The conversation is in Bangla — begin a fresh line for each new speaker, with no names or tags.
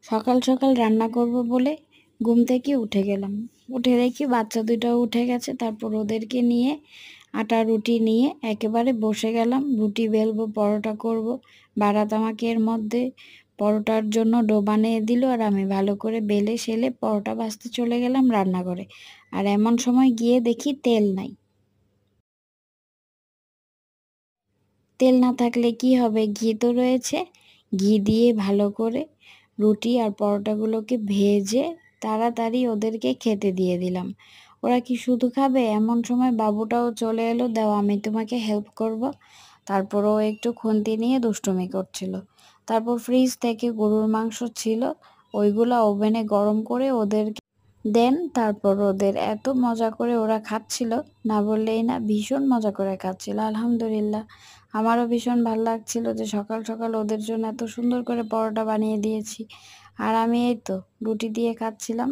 সকাল সকাল রান্না করব বলে ঘুম থেকে উঠে গেলাম। উঠে দেখি বাচ্চা দুইটাও উঠে গেছে। তারপর ওদেরকে নিয়ে আটা রুটি নিয়ে একেবারে বসে গেলাম। রুটি বেলবো, পরোটা করব। বারাত আমাকে এর মধ্যে পরোটার জন্য ডো বানিয়ে দিল, আর আমি ভালো করে বেলে শেলে পরোটা ভাজতে চলে গেলাম রান্নাঘরে। আর এমন সময় গিয়ে দেখি তেল নাই। তেল না থাকলে কি হবে, ঘি তো রয়েছে। ঘি দিয়ে ভালো করে রুটি আর পরোটাগুলোকে ভেজে তাড়াতাড়ি ওদেরকে খেতে দিয়ে দিলাম। ওরা কি শুধু খাবে? এমন সময় বাবুটাও চলে এলো, দাও আমি তোমাকে হেল্প করব। তারপর ও একটু খুন্তি নিয়ে দুষ্টুমি করছিল। তারপর ফ্রিজ থেকে গরুর মাংস ছিল, ওইগুলা ওভেনে গরম করে ওদেরকে দেন। তারপর ওদের এত মজা করে ওরা খাচ্ছিল, না বললেই না, ভীষণ মজা করে খাচ্ছিল। আলহামদুলিল্লাহ, আমারও ভীষণ ভালো লাগছিল যে সকাল সকাল ওদের জন্য এত সুন্দর করে পরোটা বানিয়ে দিয়েছি। আর আমি এই তো রুটি দিয়ে খাচ্ছিলাম।